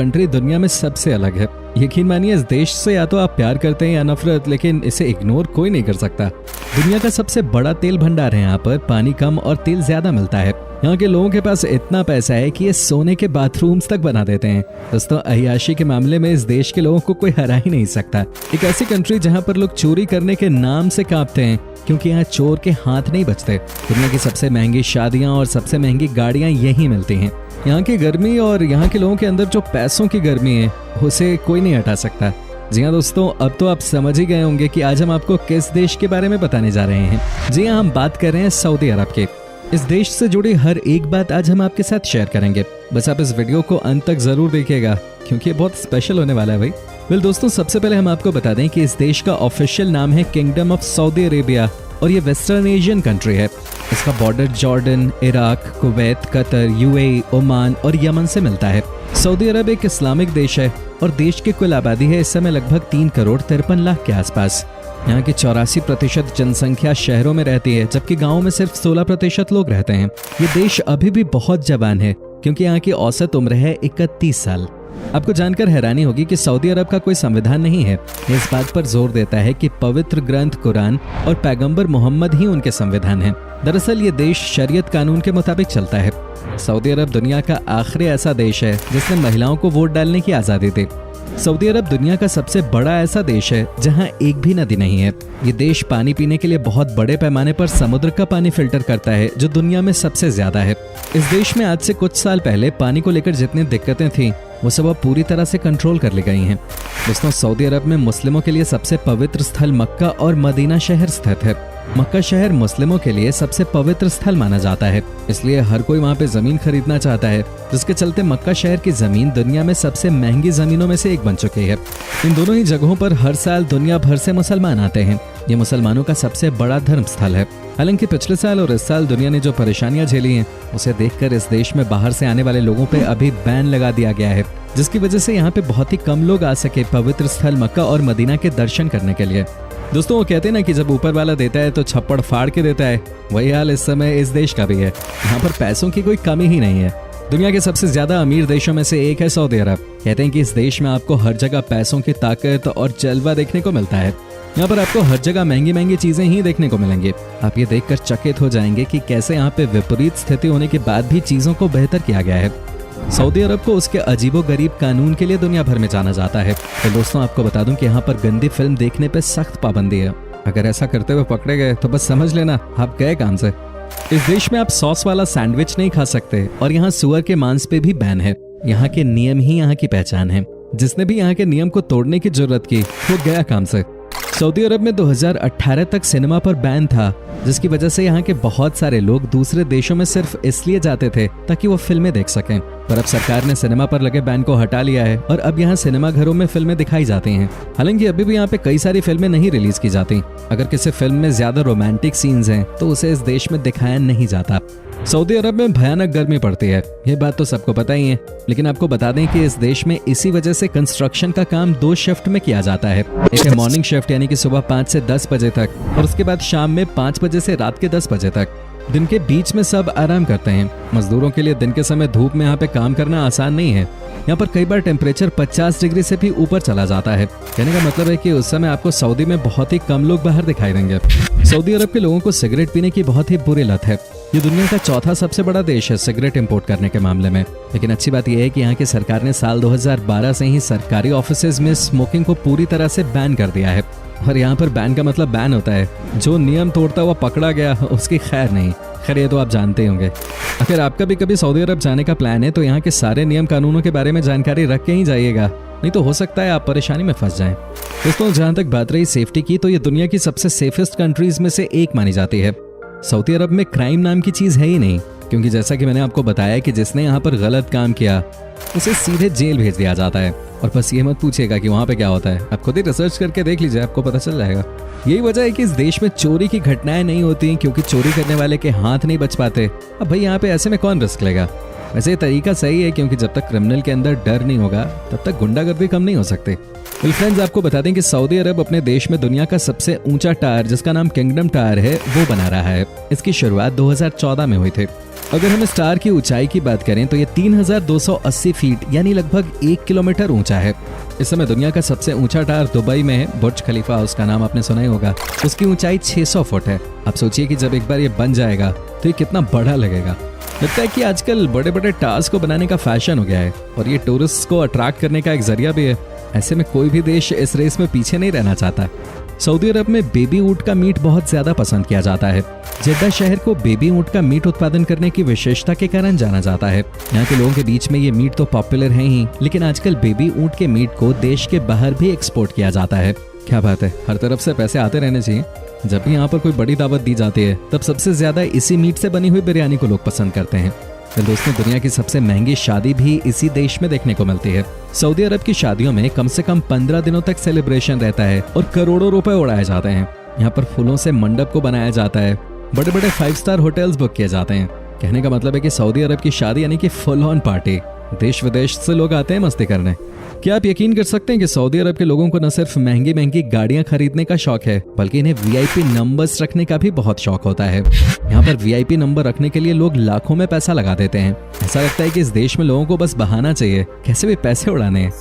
Country दुनिया में सबसे अलग है। यकीन मानिए इस देश से या तो आप प्यार करते हैं या नफरत, लेकिन इसे इग्नोर कोई नहीं कर सकता। दुनिया का सबसे बड़ा तेल भंडार है यहाँ पर, पानी कम और तेल ज्यादा मिलता है। यहाँ के लोगों के पास इतना पैसा है कि ये सोने के बाथरूम्स तक बना देते हैं। दोस्तों, अय्याशी के मामले में इस देश के लोगों को कोई हरा ही नहीं सकता। एक ऐसी कंट्री जहाँ पर लोग चोरी करने के नाम से कांपते हैं, क्योंकि यहाँ चोर के हाथ नहीं बचते। दुनिया की सबसे महंगी शादियां और सबसे महंगी गाड़ियां यहीं मिलती हैं। यहाँ की गर्मी और यहाँ के लोगों के अंदर जो पैसों की गर्मी है, उसे कोई नहीं हटा सकता। जी हाँ दोस्तों, अब तो आप समझ ही गए होंगे कि आज हम आपको किस देश के बारे में बताने जा रहे हैं। जी हाँ, हम बात कर रहे हैं सऊदी अरब के। इस देश से जुड़ी हर एक बात आज हम आपके साथ शेयर करेंगे। बस आप इस वीडियो को अंत तक जरूर देखिएगा, क्योंकि ये बहुत स्पेशल होने वाला है भाई। वेल दोस्तों, सबसे पहले हम आपको बता दें कि इस देश का ऑफिशियल नाम है किंगडम ऑफ सऊदी अरेबिया और ये वेस्टर्न एशियन कंट्री है। इसका border Jordan, Iraq, Kuwait, Qatar, UAE, Oman और यमन से मिलता है। सऊदी अरब एक इस्लामिक देश है और देश की कुल आबादी है इस समय लगभग 3,53,00,000 के आसपास। यहाँ की 84% जनसंख्या शहरों में रहती है, जबकि गाँव में सिर्फ 16% लोग रहते हैं। ये देश अभी भी बहुत जवान है, क्योंकि यहाँ की औसत उम्र है 31 साल। आपको जानकर हैरानी होगी कि सऊदी अरब का कोई संविधान नहीं है। ये इस बात पर जोर देता है कि पवित्र ग्रंथ कुरान और पैगंबर मोहम्मद ही उनके संविधान हैं। दरअसल ये देश शरीयत कानून के मुताबिक चलता है। सऊदी अरब दुनिया का आखिरी ऐसा देश है जिसने महिलाओं को वोट डालने की आज़ादी दी। सऊदी अरब दुनिया का सबसे बड़ा ऐसा देश है जहां एक भी नदी नहीं है। ये देश पानी पीने के लिए बहुत बड़े पैमाने पर समुद्र का पानी फिल्टर करता है, जो दुनिया में सबसे ज्यादा है। इस देश में आज से कुछ साल पहले पानी को लेकर जितनी दिक्कतें थीं, वो सब अब पूरी तरह से कंट्रोल कर ली गई हैं। दोस्तों, सऊदी अरब में मुस्लिमों के लिए सबसे पवित्र स्थल मक्का और मदीना शहर स्थित है। मक्का शहर मुस्लिमों के लिए सबसे पवित्र स्थल माना जाता है, इसलिए हर कोई वहाँ पे जमीन खरीदना चाहता है, जिसके चलते मक्का शहर की जमीन दुनिया में सबसे महंगी जमीनों में से एक बन चुकी है। इन दोनों ही जगहों पर हर साल दुनिया भर से मुसलमान आते हैं। ये मुसलमानों का सबसे बड़ा धर्म स्थल है। हालांकि पिछले साल और इस साल दुनिया ने जो परेशानियां झेली हैं, उसे देखकर इस देश में बाहर से आने वाले लोगों पे अभी बैन लगा दिया गया है, जिसकी वजह से यहाँ पे बहुत ही कम लोग आ सके पवित्र स्थल मक्का और मदीना के दर्शन करने के लिए। दोस्तों, वो कहते हैं ना कि जब ऊपर वाला देता है तो छप्पड़ फाड़ के देता है। वही हाल इस समय इस देश का भी है। यहाँ पर पैसों की कोई कमी ही नहीं है। दुनिया के सबसे ज्यादा अमीर देशों में से एक है सऊदी अरब। कहते हैं कि इस देश में आपको हर जगह पैसों की ताकत और जलवा देखने को मिलता है। यहाँ पर आपको हर जगह महंगी महंगी चीजें ही देखने को मिलेंगी। आप ये देखकर चकित हो जाएंगे कि कैसे यहाँ पे विपरीत स्थिति होने के बाद भी चीजों को बेहतर किया गया है। सऊदी अरब को उसके अजीबोगरीब कानून के लिए दुनिया भर में जाना जाता है। तो दोस्तों, आपको बता दूं कि यहाँ पर गंदी फिल्म देखने पे सख्त पाबंदी है। अगर ऐसा करते हुए पकड़े गए तो बस समझ लेना आप गए काम से। इस देश में आप सॉस वाला सैंडविच नहीं खा सकते और यहाँ सुअर के मांस पे भी बैन है। यहाँ के नियम ही यहाँ की पहचान है। जिसने भी यहाँ के नियम को तोड़ने की जरूरत की, वो गया काम से। सऊदी अरब में 2018 तक सिनेमा पर बैन था, जिसकी वजह से यहाँ के बहुत सारे लोग दूसरे देशों में सिर्फ इसलिए जाते थे ताकि वो फिल्में देख सकें। पर अब सरकार ने सिनेमा पर लगे बैन को हटा लिया है और अब यहाँ सिनेमा घरों में फिल्में दिखाई जाती हैं। हालांकि अभी भी यहाँ पे कई सारी फिल्में नहीं रिलीज की जाती। अगर किसी फिल्म में ज्यादा रोमांटिक सीन्स हैं तो उसे इस देश में दिखाया नहीं जाता। सऊदी अरब में भयानक गर्मी पड़ती है, ये बात तो सबको पता ही है। लेकिन आपको बता दें कि इस देश में इसी वजह से कंस्ट्रक्शन का काम 2 शिफ्ट में किया जाता है। एक है मॉर्निंग शिफ्ट, यानी कि सुबह 5 से 10 बजे तक, और उसके बाद शाम में 5 बजे से रात के 10 बजे तक। दिन के बीच में सब आराम करते हैं। मजदूरों के लिए दिन के समय धूप में यहाँ पे काम करना आसान नहीं है। यहाँ पर कई बार टेम्परेचर 50 डिग्री से भी ऊपर चला जाता है। कहने का मतलब है कि उस समय आपको सऊदी में बहुत ही कम लोग बाहर दिखाई देंगे। सऊदी अरब के लोगों को सिगरेट पीने की बहुत ही बुरी लत है। ये दुनिया का चौथा सबसे बड़ा देश है सिगरेट इंपोर्ट करने के मामले में। लेकिन अच्छी बात यह है कि यहाँ की सरकार ने साल 2012 से ही सरकारी ऑफिसेज में स्मोकिंग को पूरी तरह से बैन कर दिया है। और यहाँ पर बैन का मतलब बैन होता है, जो नियम तोड़ता हुआ पकड़ा गया उसकी खैर नहीं। खैर, ये तो आप जानते होंगे। अगर आपका भी कभी सऊदी अरब जाने का प्लान है तो यहाँ के सारे नियम कानूनों के बारे में जानकारी रख के ही जाइएगा, नहीं तो हो सकता है आप परेशानी में फंस जाएं। दोस्तों, जहाँ तक बात रही सेफ्टी की, तो ये दुनिया की सबसे सेफेस्ट कंट्रीज में से एक मानी जाती है। सऊदी अरब में क्राइम नाम की चीज है ही नहीं, क्योंकि जैसा कि मैंने आपको बताया कि जिसने यहाँ पर गलत काम किया उसे सीधे जेल भेज दिया जाता है। और बस ये मत पूछिएगा कि वहाँ पे क्या होता है, आप खुद ही रिसर्च करके देख लीजिए, आपको पता चल जाएगा। यही वजह है कि इस देश में चोरी की घटनाएं नहीं होती, क्योंकि चोरी करने वाले के हाथ नहीं बच पाते। अब भाई यहाँ पे ऐसे में कौन रिस्क लेगा। वैसे ये तरीका सही है, क्योंकि जब तक क्रिमिनल के अंदर डर नहीं होगा तब तक गुंडागर्दी कम नहीं हो सकती। वेल फ्रेंड्स, आपको बता दें कि सऊदी अरब अपने देश में दुनिया का सबसे ऊंचा टावर, जिसका नाम किंगडम टावर है, वो बना रहा है। इसकी शुरुआत 2014 में हुई थी। अगर हम स्टार की ऊंचाई की बात करें तो ये 3280 फीट यानी लगभग 1 किलोमीटर ऊंचा है। इस समय दुनिया का सबसे ऊंचा टावर दुबई में है, बुर्ज खलीफा, उसका नाम आपने सुना ही होगा। उसकी ऊंचाई 600 फुट है। अब सोचिए कि जब एक बार ये बन जाएगा तो ये कितना बड़ा लगेगा। लगता है कि आजकल बड़े बड़े टावर्स को बनाने का फैशन हो गया है और ये टूरिस्ट को अट्रैक्ट करने का एक जरिया भी है। ऐसे में कोई भी देश इस रेस में पीछे नहीं रहना चाहता। सऊदी अरब में बेबी ऊंट का मीट बहुत ज्यादा पसंद किया जाता है। जेद्दा शहर को बेबी ऊंट का मीट उत्पादन करने की विशेषता के कारण जाना जाता है। यहाँ के लोगों के बीच में ये मीट तो पॉपुलर है ही, लेकिन आजकल बेबी ऊंट के मीट को देश के बाहर भी एक्सपोर्ट किया जाता है। क्या बात है, हर तरफ से पैसे आते रहने चाहिए। जब भी यहाँ पर कोई बड़ी दावत दी जाती है तब सबसे ज्यादा इसी मीट से बनी हुई बिरयानी को लोग पसंद करते हैं। तो दोस्तों, दुनिया की सबसे महंगी शादी भी इसी देश में देखने को मिलती है। सऊदी अरब की शादियों में कम से कम 15 दिनों तक सेलिब्रेशन रहता है और करोड़ों रुपए उड़ाए जाते हैं। यहाँ पर फूलों से मंडप को बनाया जाता है, बड़े बड़े 5 स्टार होटल्स बुक किए जाते हैं। कहने का मतलब है कि सऊदी अरब की शादी यानी कि फुल ऑन पार्टी। देश विदेश से लोग आते हैं मस्ती करने। क्या आप यकीन कर सकते हैं कि सऊदी अरब के लोगों को न सिर्फ महंगी महंगी गाड़ियां खरीदने का शौक है, बल्कि इन्हें वीआईपी नंबर्स रखने का भी बहुत शौक होता है। यहाँ पर वीआईपी नंबर रखने के लिए लोग लाखों में पैसा लगा देते हैं। ऐसा लगता है कि इस देश में लोगों को बस बहाना चाहिए, कैसे भी पैसे उड़ाने हैं।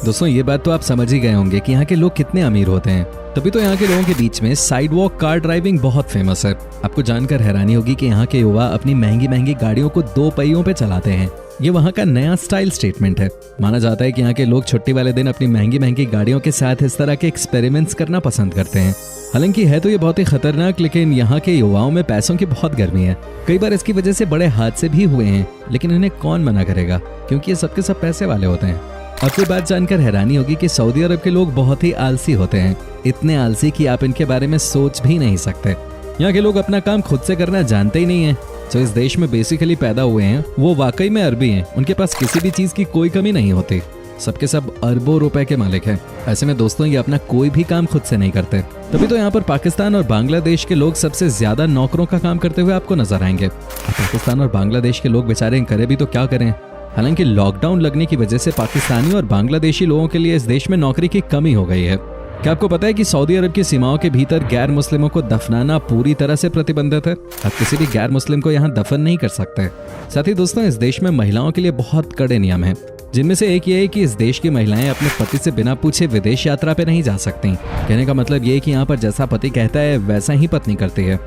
दोस्तों, ये बात तो आप समझ ही गए होंगे कि यहाँ के लोग कितने अमीर होते हैं। तभी तो यहाँ के लोगों के बीच में साइड वॉक कार ड्राइविंग बहुत फेमस है। आपको जानकर हैरानी होगी कि यहाँ के युवा अपनी महंगी महंगी गाड़ियों को 2 पहियों पे चलाते हैं। ये वहाँ का नया स्टाइल स्टेटमेंट है। माना जाता है कि यहाँ के लोग छुट्टी वाले दिन अपनी महंगी महंगी गाड़ियों के साथ इस तरह के एक्सपेरिमेंट्स करना पसंद करते हैं। हालांकि है तो ये बहुत ही खतरनाक, लेकिन यहाँ के युवाओं में पैसों की बहुत गर्मी है। कई बार इसकी वजह से बड़े हादसे भी हुए हैं, लेकिन इन्हें कौन मना करेगा, क्योंकि ये सबके सब पैसे वाले होते हैं। आपको बात जानकर हैरानी होगी कि सऊदी अरब के लोग बहुत ही आलसी होते हैं। इतने आलसी कि आप इनके बारे में सोच भी नहीं सकते। यहाँ के लोग अपना काम खुद से करना जानते ही नहीं है। जो इस देश में बेसिकली पैदा हुए हैं वो वाकई में अरबी हैं। उनके पास किसी भी चीज की कोई कमी नहीं होती। सबके सब अरबों रुपए के मालिक हैं। ऐसे में दोस्तों, ये अपना कोई भी काम खुद से नहीं करते। तभी तो यहाँ पर पाकिस्तान और बांग्लादेश के लोग सबसे ज्यादा नौकरों का काम करते हुए आपको नजर आएंगे। पाकिस्तान और बांग्लादेश के लोग बेचारे करे भी तो क्या करें। हालांकि लॉकडाउन लगने की वजह से पाकिस्तानी और बांग्लादेशी लोगों के लिए इस देश में नौकरी की कमी हो गई है। क्या आपको पता है कि सऊदी अरब की सीमाओं के भीतर गैर मुस्लिमों को दफनाना पूरी तरह से प्रतिबंधित है। आप किसी भी गैर मुस्लिम को यहाँ दफन नहीं कर सकते। साथ ही दोस्तों, इस देश में महिलाओं के लिए बहुत कड़े नियम हैं, जिनमें से एक ये है कि इस देश की महिलाएं अपने पति से बिना पूछे विदेश यात्रा पे नहीं जा सकती। कहने का मतलब ये है कि यहाँ पर जैसा पति कहता है वैसा ही पत्नी करती है।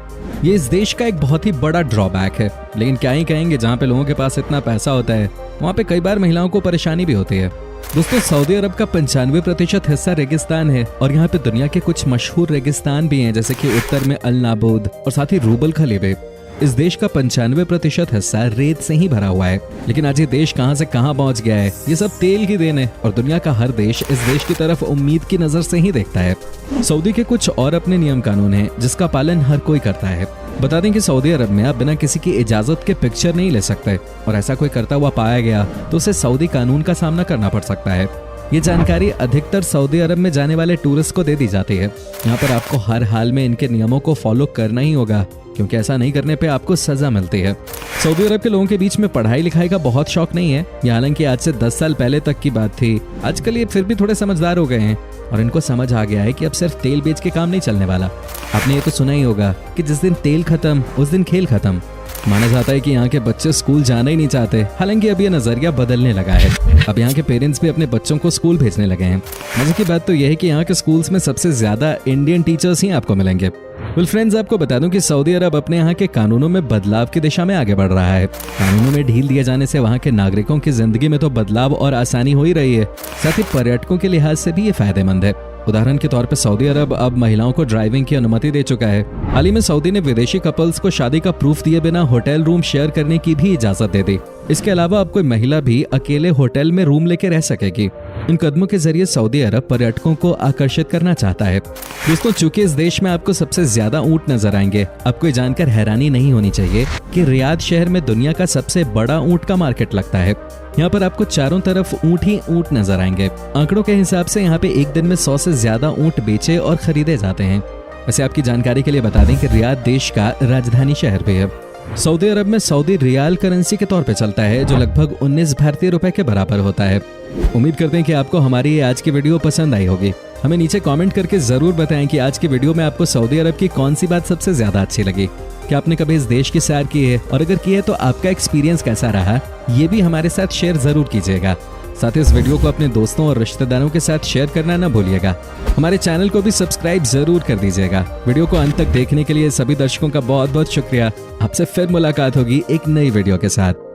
ये इस देश का एक बहुत ही बड़ा ड्रॉबैक है। लेकिन क्या ही कहेंगे, जहाँ पे लोगों के पास इतना पैसा होता है वहाँ पे कई बार महिलाओं को परेशानी भी होती है। दोस्तों, सऊदी अरब का 95% हिस्सा रेगिस्तान है और यहाँ पे दुनिया के कुछ मशहूर रेगिस्तान भी हैं, जैसे कि उत्तर में अल नाबूद और साथ ही रूबल खलीबे। इस देश का 95% हिस्सा रेत से ही भरा हुआ है। लेकिन आज ये देश कहां से कहां पहुंच गया है, ये सब तेल की देन है और दुनिया का हर देश इस देश की तरफ उम्मीद की नजर से ही देखता है। सऊदी के कुछ और अपने नियम कानून हैं जिसका पालन हर कोई करता है। बता दें कि सऊदी अरब में आप बिना किसी की इजाजत के पिक्चर नहीं ले सकते और ऐसा कोई करता हुआ पाया गया तो उसे सऊदी कानून का सामना करना पड़ सकता है। ये जानकारी अधिकतर सऊदी अरब में जाने वाले टूरिस्ट को दे दी जाती है। यहाँ पर आपको हर हाल में इनके नियमों को फॉलो करना ही होगा, क्योंकि ऐसा नहीं करने पे आपको सजा मिलती है। सऊदी अरब के लोगों के बीच में पढ़ाई लिखाई का बहुत शौक नहीं है। ये हालांकि आज से 10 साल पहले तक की बात थी। आजकल ये फिर भी थोड़े समझदार हो गए हैं और इनको समझ आ गया है कि अब सिर्फ तेल बेच के काम नहीं चलने वाला। आपने ये तो सुना ही होगा कि जिस दिन तेल खत्म उस दिन खेल खत्म। माना जाता है कि यहाँ के बच्चे स्कूल जाना ही नहीं चाहते। हालांकि अब ये नजरिया बदलने लगा है। अब यहाँ के पेरेंट्स भी अपने बच्चों को स्कूल भेजने लगे हैं। मजे की बात तो यह है कि यहाँ के स्कूल्स में सबसे ज्यादा इंडियन टीचर्स ही आपको मिलेंगे। वेल फ्रेंड्स, आपको बता दूं कि सऊदी अरब अपने यहाँ के कानूनों में बदलाव की दिशा में आगे बढ़ रहा है। कानूनों में ढील दिए जाने से वहाँ के नागरिकों की जिंदगी में तो बदलाव और आसानी हो ही रही है, साथ ही पर्यटकों के लिहाज से भी ये फायदेमंद है। उदाहरण के तौर पर सऊदी अरब अब महिलाओं को ड्राइविंग की अनुमति दे चुका है। हाल ही में सऊदी ने विदेशी कपल्स को शादी का प्रूफ दिए बिना होटल रूम शेयर करने की भी इजाजत दे दी। इसके अलावा अब कोई महिला भी अकेले होटल में रूम लेके रह सकेगी। इन कदमों के जरिए सऊदी अरब पर्यटकों को आकर्षित करना चाहता है। दोस्तों, चूंकि इस देश में आपको सबसे ज्यादा ऊंट नजर आएंगे, आपको ये जानकर हैरानी नहीं होनी चाहिए कि रियाद शहर में दुनिया का सबसे बड़ा ऊंट का मार्केट लगता है। यहाँ पर आपको चारों तरफ ऊंट ही ऊंट नजर आएंगे। आंकड़ों के हिसाब से यहाँ पे एक दिन में 100 से ज्यादा ऊंट बेचे और खरीदे जाते हैं। वैसे आपकी जानकारी के लिए बता दें कि रियाद देश का राजधानी शहर भी है। सऊदी अरब में सऊदी रियाल करेंसी के तौर पे चलता है, जो लगभग 19 भारतीय रुपए के बराबर होता है। उम्मीद करते हैं कि आपको हमारी ये आज की वीडियो पसंद आई होगी। हमें नीचे कमेंट करके जरूर बताएं कि आज की वीडियो में आपको सऊदी अरब की कौन सी बात सबसे ज्यादा अच्छी लगी। क्या आपने कभी इस देश की सैर की है, और अगर की है तो आपका एक्सपीरियंस कैसा रहा, ये भी हमारे साथ शेयर जरूर कीजिएगा। साथ ही इस वीडियो को अपने दोस्तों और रिश्तेदारों के साथ शेयर करना न भूलिएगा। हमारे चैनल को भी सब्सक्राइब जरूर कर दीजिएगा। वीडियो को अंत तक देखने के लिए सभी दर्शकों का बहुत बहुत शुक्रिया। आपसे फिर मुलाकात होगी एक नई वीडियो के साथ।